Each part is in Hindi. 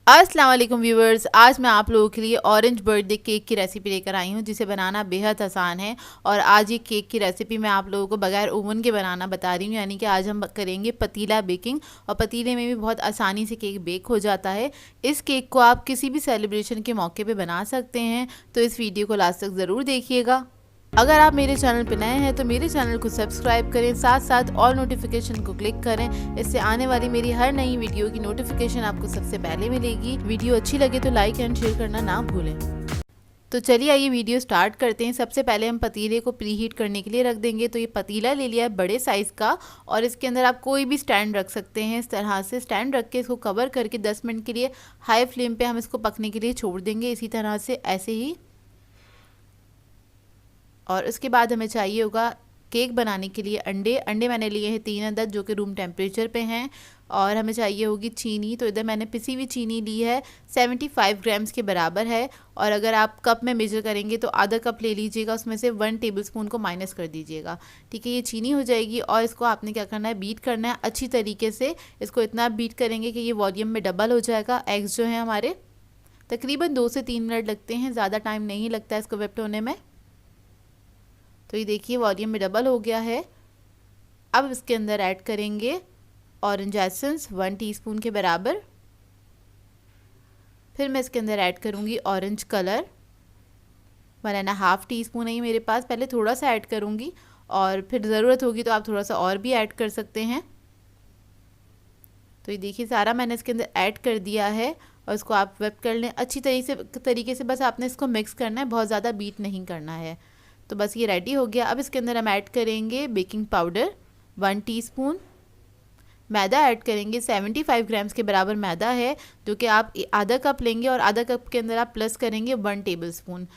अस्सलाम वालेकुम व्यूवर्स, आज मैं आप लोगों के लिए ऑरेंज बर्थडे केक की रेसिपी लेकर आई हूँ जिसे बनाना बेहद आसान है। और आज ये केक की रेसिपी मैं आप लोगों को बगैर ओवन के बनाना बता रही हूँ, यानी कि आज हम करेंगे पतीला बेकिंग। और पतीले में भी बहुत आसानी से केक बेक हो जाता है। इस केक को आप किसी भी सेलिब्रेशन के मौके पर बना सकते हैं, तो इस वीडियो को लास्ट तक ज़रूर देखिएगा। अगर आप मेरे चैनल पर नए हैं तो मेरे चैनल को सब्सक्राइब करें, साथ साथ ऑल नोटिफिकेशन को क्लिक करें। इससे आने वाली मेरी हर नई वीडियो की नोटिफिकेशन आपको सबसे पहले मिलेगी। वीडियो अच्छी लगे तो लाइक एंड शेयर करना ना भूलें। तो चलिए आइए वीडियो स्टार्ट करते हैं। सबसे पहले हम पतीले को प्री हीट करने के लिए रख देंगे। तो ये पतीला ले लिया है बड़े साइज़ का, और इसके अंदर आप कोई भी स्टैंड रख सकते हैं। इस तरह से स्टैंड रख के इसको कवर करके 10 मिनट के लिए हाई फ्लेम पे हम इसको पकने के लिए छोड़ देंगे, इसी तरह से ऐसे ही। और उसके बाद हमें चाहिए होगा केक बनाने के लिए अंडे मैंने लिए हैं 3 अदद, जो कि रूम टेम्परेचर पे हैं। और हमें चाहिए होगी चीनी। तो इधर मैंने पिसी हुई चीनी ली है, 75 ग्राम्स के बराबर है। और अगर आप कप में मेजर करेंगे तो आधा कप ले लीजिएगा, उसमें से 1 टेबलस्पून को माइनस कर दीजिएगा। ठीक है, ये चीनी हो जाएगी। और इसको आपने क्या करना है, बीट करना है अच्छी तरीके से। इसको इतना बीट करेंगे कि ये वॉल्यूम में डबल हो जाएगा। एग्स जो हैं हमारे तकरीबन 2 से 3 मिनट लगते हैं, ज़्यादा टाइम नहीं लगता है इसको व्हिप्ड होने में। तो ये देखिए वॉल्यूम में डबल हो गया है। अब इसके अंदर ऐड करेंगे ऑरेंज एसेंस 1 टीस्पून के बराबर। फिर मैं इसके अंदर ऐड करूँगी ऑरेंज कलर 1.5 टीस्पून है मेरे पास। पहले थोड़ा सा ऐड करूँगी और फिर ज़रूरत होगी तो आप थोड़ा सा और भी ऐड कर सकते हैं। तो ये देखिए सारा मैंने इसके अंदर ऐड कर दिया है। और इसको आप व्हिप कर लें अच्छी तरीके से। बस आपने इसको मिक्स करना है, बहुत ज़्यादा बीट नहीं करना है। तो बस ये रेडी हो गया। अब इसके अंदर हम ऐड करेंगे बेकिंग पाउडर 1 टीस्पून। मैदा ऐड करेंगे 75 ग्राम्स के बराबर मैदा है, जो कि आप आधा कप लेंगे और आधा कप के अंदर आप प्लस करेंगे 1 टेबलस्पून।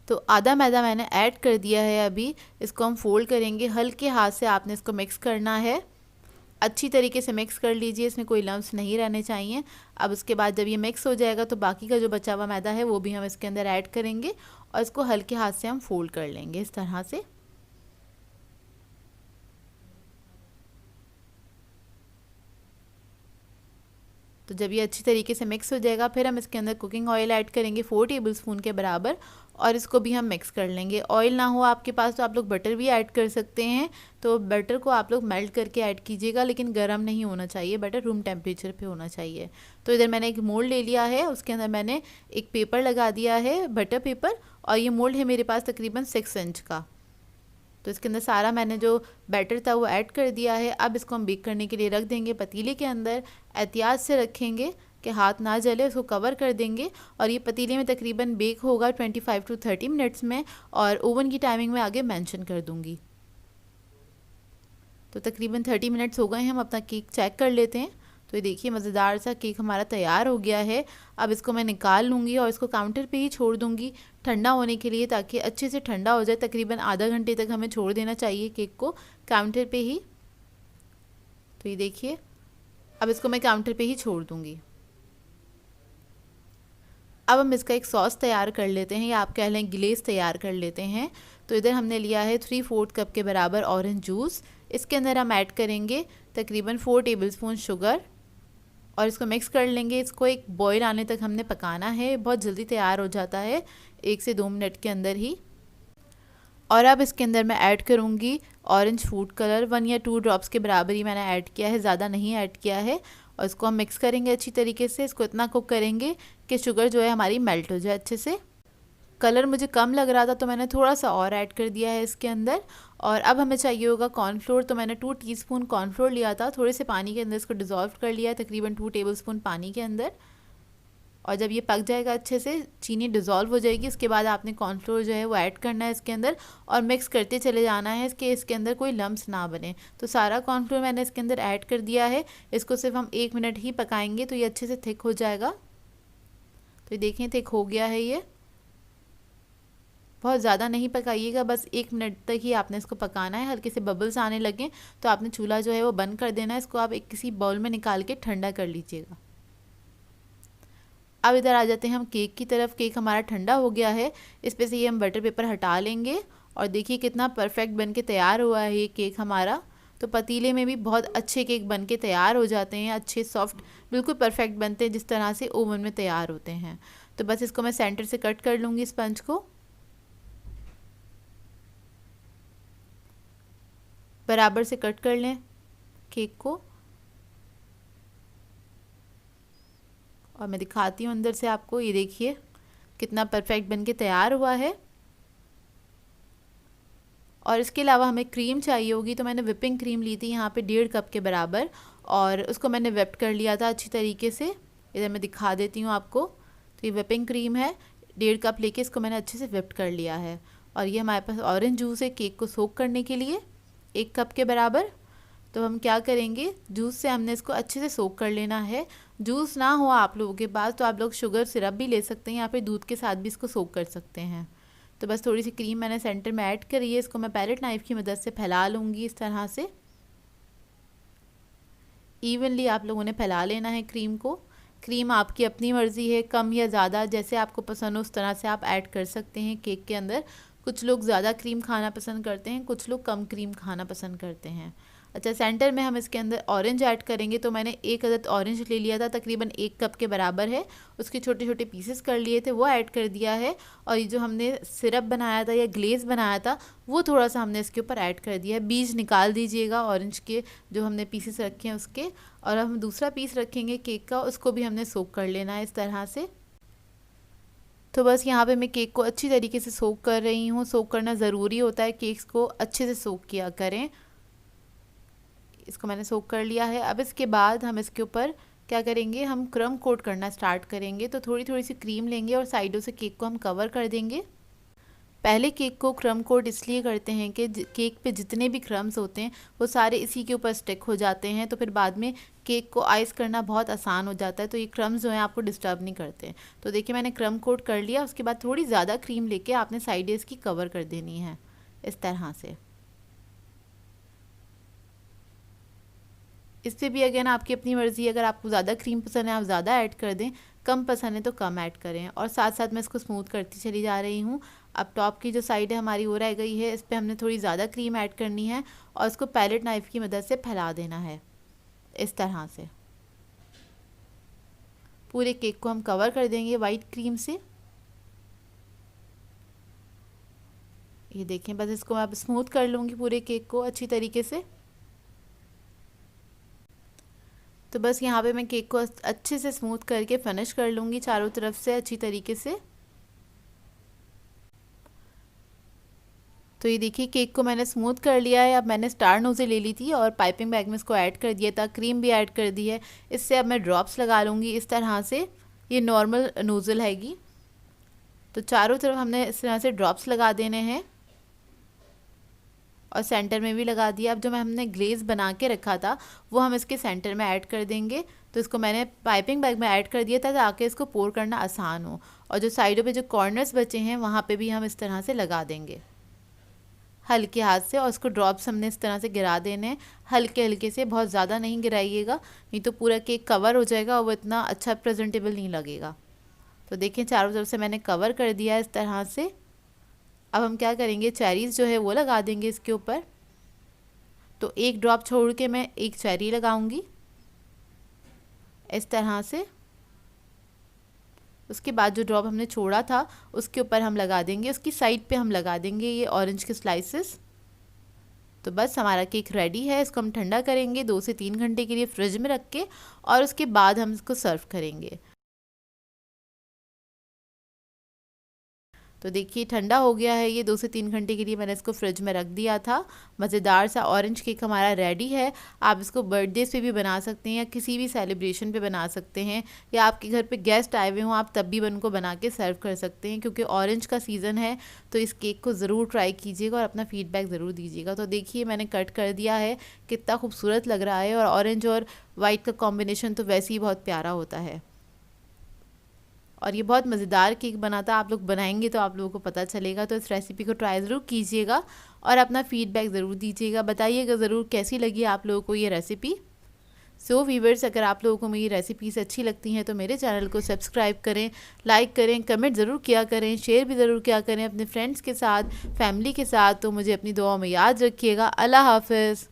तो आधा मैदा मैंने ऐड कर दिया है। अभी इसको हम फोल्ड करेंगे, हल्के हाथ से आपने इसको मिक्स करना है। अच्छी तरीके से मिक्स कर लीजिए, इसमें कोई लम्स नहीं रहने चाहिए। अब उसके बाद जब ये मिक्स हो जाएगा तो बाकी का जो बचा हुआ मैदा है वो भी हम इसके अंदर ऐड करेंगे और इसको हल्के हाथ से हम फोल्ड कर लेंगे इस तरह से। तो जब ये अच्छी तरीके से मिक्स हो जाएगा फिर हम इसके अंदर कुकिंग ऑयल ऐड करेंगे 4 टेबलस्पून के बराबर, और इसको भी हम मिक्स कर लेंगे। ऑयल ना हो आपके पास तो आप लोग बटर भी ऐड कर सकते हैं। तो बटर को आप लोग मेल्ट करके ऐड कीजिएगा, लेकिन गर्म नहीं होना चाहिए, बटर रूम टेम्परेचर पे होना चाहिए। तो इधर मैंने एक मोल्ड ले लिया है, उसके अंदर मैंने एक पेपर लगा दिया है, बटर पेपर। और ये मोल्ड है मेरे पास तकरीबन 6 इंच का। तो इसके अंदर सारा मैंने जो बैटर था वो ऐड कर दिया है। अब इसको हम बेक करने के लिए रख देंगे पतीले के अंदर। एहतियात से रखेंगे कि हाथ ना जले, उसको कवर कर देंगे। और ये पतीले में तकरीबन बेक होगा 25 टू 30 मिनट्स में, और ओवन की टाइमिंग में आगे मेंशन कर दूंगी। तो तकरीबन 30 मिनट्स हो गए हैं, हम अपना केक चेक कर लेते हैं। तो ये देखिए मज़ेदार सा केक हमारा तैयार हो गया है। अब इसको मैं निकाल लूँगी और इसको काउंटर पे ही छोड़ दूँगी ठंडा होने के लिए, ताकि अच्छे से ठंडा हो जाए। तकरीबन आधा घंटे तक हमें छोड़ देना चाहिए केक को काउंटर पे ही। तो ये देखिए अब इसको मैं काउंटर पे ही छोड़ दूँगी। अब हम इसका एक सॉस तैयार कर लेते हैं, या आप कह लें ग्लेस तैयार कर लेते हैं। तो इधर हमने लिया है 3/4 कप के बराबर ऑरेंज जूस। इसके अंदर हम ऐड करेंगे तकरीबन 4 टेबलस्पून शुगर और इसको मिक्स कर लेंगे। इसको एक बॉईल आने तक हमने पकाना है, बहुत जल्दी तैयार हो जाता है 1 से 2 मिनट के अंदर ही। और अब इसके अंदर मैं ऐड करूँगी ऑरेंज फूड कलर 1 या 2 ड्रॉप्स के बराबर ही मैंने ऐड किया है, ज़्यादा नहीं ऐड किया है। और इसको हम मिक्स करेंगे अच्छी तरीके से। इसको इतना कुक करेंगे कि शुगर जो है हमारी मेल्ट हो जाए अच्छे से। कलर मुझे कम लग रहा था तो मैंने थोड़ा सा और ऐड कर दिया है इसके अंदर। और अब हमें चाहिए होगा कॉर्नफ्लोर। तो मैंने 2 टीस्पून कॉर्नफ्लोर लिया था, थोड़े से पानी के अंदर इसको डिज़ोल्व कर लिया है तकरीबन 2 टेबलस्पून पानी के अंदर। और जब ये पक जाएगा अच्छे से, चीनी डिज़ोल्व हो जाएगी, इसके बाद आपने कॉर्नफ्लोर जो है वो ऐड करना है इसके अंदर और मिक्स करते चले जाना है कि इसके अंदर कोई लम्स ना बने। तो सारा कॉर्नफ्लोर मैंने इसके अंदर ऐड कर दिया है। इसको सिर्फ हम 1 मिनट ही पकाएंगे तो ये अच्छे से थिक हो जाएगा। तो ये देखें थिक हो गया है ये। बहुत ज़्यादा नहीं पकाइएगा, बस 1 मिनट तक ही आपने इसको पकाना है। हल्के से बबल्स आने लगें तो आपने चूल्हा जो है वो बंद कर देना है। इसको आप एक किसी बाउल में निकाल के ठंडा कर लीजिएगा। अब इधर आ जाते हैं हम केक की तरफ। केक हमारा ठंडा हो गया है, इस पे से ये हम बटर पेपर हटा लेंगे। और देखिए कितना परफेक्ट बन के तैयार हुआ है ये केक हमारा। तो पतीले में भी बहुत अच्छे केक बन के तैयार हो जाते हैं, अच्छे सॉफ्ट बिल्कुल परफेक्ट बनते हैं जिस तरह से ओवन में तैयार होते हैं। तो बस इसको मैं सेंटर से कट कर लूँगी स्पंज को। बराबर से कट कर लें केक को और मैं दिखाती हूँ अंदर से आपको। ये देखिए कितना परफेक्ट बनके तैयार हुआ है। और इसके अलावा हमें क्रीम चाहिए होगी, तो मैंने विपिंग क्रीम ली थी यहाँ पे 1.5 कप के बराबर और उसको मैंने वेप्ट कर लिया था अच्छी तरीके से। इधर मैं दिखा देती हूँ आपको। तो ये विपिंग क्रीम है, 1.5 कप लेके इसको मैंने अच्छे से वेप्ट कर लिया है। और ये हमारे पास ऑरेंज जूस है केक को सोक करने के लिए 1 कप के बराबर। तो हम क्या करेंगे, जूस से हमने इसको अच्छे से सोक कर लेना है। जूस ना हो आप लोगों के पास तो आप लोग शुगर सिरप भी ले सकते हैं या फिर दूध के साथ भी इसको सोक कर सकते हैं। तो बस थोड़ी सी क्रीम मैंने सेंटर में ऐड करी है, इसको मैं पैलेट नाइफ की मदद से फैला लूँगी इस तरह से। इवनली आप लोगों ने फैला लेना है क्रीम को। क्रीम आपकी अपनी मर्ज़ी है, कम या ज़्यादा जैसे आपको पसंद हो उस तरह से आप ऐड कर सकते हैं केक के अंदर। कुछ लोग ज़्यादा क्रीम खाना पसंद करते हैं, कुछ लोग कम क्रीम खाना पसंद करते हैं। अच्छा, सेंटर में हम इसके अंदर ऑरेंज ऐड करेंगे। तो मैंने 1 अदद ऑरेंज ले लिया था, तकरीबन 1 कप के बराबर है। उसके छोटे छोटे पीसेस कर लिए थे, वो ऐड कर दिया है। और ये जो हमने सिरप बनाया था या ग्लेज बनाया था वो थोड़ा सा हमने इसके ऊपर ऐड कर दिया है। बीज निकाल दीजिएगा ऑरेंज के जो हमने पीसेस रखे हैं उसके। और हम दूसरा पीस रखेंगे केक का, उसको भी हमने सोक कर लेना है इस तरह से। तो बस यहाँ पे मैं केक को अच्छी तरीके से सोक कर रही हूँ। सोक करना ज़रूरी होता है, केक्स को अच्छे से सोक किया करें। इसको मैंने सोक कर लिया है। अब इसके बाद हम इसके ऊपर क्या करेंगे, हम क्रम कोट करना स्टार्ट करेंगे। तो थोड़ी थोड़ी सी क्रीम लेंगे और साइडों से केक को हम कवर कर देंगे। पहले केक को क्रम कोट इसलिए करते हैं कि केक पे जितने भी क्रम्स होते हैं वो सारे इसी के ऊपर स्टिक हो जाते हैं, तो फिर बाद में केक को आइस करना बहुत आसान हो जाता है। तो ये क्रम्स जो हैं आपको डिस्टर्ब नहीं करते हैं। तो देखिए मैंने क्रम कोट कर लिया। उसके बाद थोड़ी ज़्यादा क्रीम लेके आपने साइड इसकी कवर कर देनी है इस तरह से। इस पर भी अगेन आपकी अपनी मर्ज़ी, अगर आपको ज़्यादा क्रीम पसंद है आप ज़्यादा ऐड कर दें, कम पसंद है तो कम ऐड करें। और साथ साथ मैं इसको स्मूथ करती चली जा रही हूँ। अब टॉप की जो साइड है हमारी वो रह गई है, इस पर हमने थोड़ी ज़्यादा क्रीम ऐड करनी है और इसको पैलेट नाइफ़ की मदद से फैला देना है इस तरह से। पूरे केक को हम कवर कर देंगे वाइट क्रीम से। ये देखें, बस इसको मैं अब स्मूथ कर लूँगी पूरे केक को अच्छी तरीके से। तो बस यहाँ पे मैं केक को अच्छे से स्मूथ करके फिनिश कर लूँगी चारों तरफ से अच्छी तरीके से। तो ये देखिए केक को मैंने स्मूथ कर लिया है। अब मैंने स्टार नोज़ल ले ली थी और पाइपिंग बैग में इसको ऐड कर दिया था, क्रीम भी ऐड कर दी है। इससे अब मैं ड्रॉप्स लगा लूँगी इस तरह से। ये नॉर्मल नोज़ल हैगी। तो चारों तरफ हमने इस तरह से ड्रॉप्स लगा देने हैं और सेंटर में भी लगा दिया। अब जो हमने ग्लेज बना के रखा था वो हम इसके सेंटर में ऐड कर देंगे। तो इसको मैंने पाइपिंग बैग में ऐड कर दिया था ताकि इसको पोर करना आसान हो। और जो साइडों पे जो कॉर्नर्स बचे हैं वहाँ पे भी हम इस तरह से लगा देंगे हल्के हाथ से। और उसको ड्रॉप्स हमने इस तरह से गिरा देने हैं हल्के हल्के से, बहुत ज़्यादा नहीं गिराइएगा, नहीं तो पूरा केक कवर हो जाएगा और वो इतना अच्छा प्रेजेंटेबल नहीं लगेगा। तो देखें चारों तरफ से मैंने कवर कर दिया इस तरह से। अब हम क्या करेंगे, चेरीज़ जो है वो लगा देंगे इसके ऊपर। तो एक ड्रॉप छोड़ के मैं एक चेरी लगाऊंगी इस तरह से। उसके बाद जो ड्रॉप हमने छोड़ा था उसके ऊपर हम लगा देंगे, उसकी साइड पे हम लगा देंगे ये ऑरेंज के स्लाइसेस। तो बस हमारा केक रेडी है। इसको हम ठंडा करेंगे 2 से 3 घंटे के लिए फ्रिज में रख के और उसके बाद हम इसको सर्व करेंगे। तो देखिए ठंडा हो गया है ये, 2 से 3 घंटे के लिए मैंने इसको फ्रिज में रख दिया था। मज़ेदार सा ऑरेंज केक हमारा रेडी है। आप इसको बर्थडेज पे भी बना सकते हैं या किसी भी सेलिब्रेशन पे बना सकते हैं, या आपके घर पे गेस्ट आए हुए हों आप तब भी उनको बना के सर्व कर सकते हैं। क्योंकि ऑरेंज का सीज़न है तो इस केक को ज़रूर ट्राई कीजिएगा और अपना फीडबैक ज़रूर दीजिएगा। तो देखिए मैंने कट कर दिया है, कितना खूबसूरत लग रहा है। और ऑरेंज और वाइट का कॉम्बिनेशन तो वैसे ही बहुत प्यारा होता है। और ये बहुत मज़ेदार केक बना था, आप लोग बनाएंगे तो आप लोगों को पता चलेगा। तो इस रेसिपी को ट्राई ज़रूर कीजिएगा और अपना फीडबैक ज़रूर दीजिएगा, बताइएगा ज़रूर कैसी लगी आप लोगों को ये रेसिपी। सो वीवर्स, अगर आप लोगों को मेरी रेसिपीज़ अच्छी लगती हैं तो मेरे चैनल को सब्सक्राइब करें, लाइक करें, कमेंट ज़रूर किया करें, शेयर भी ज़रूर किया करें अपने फ्रेंड्स के साथ, फैमिली के साथ। तो मुझे अपनी दुआओं में याद रखिएगा। अल्लाह हाफ़िज़।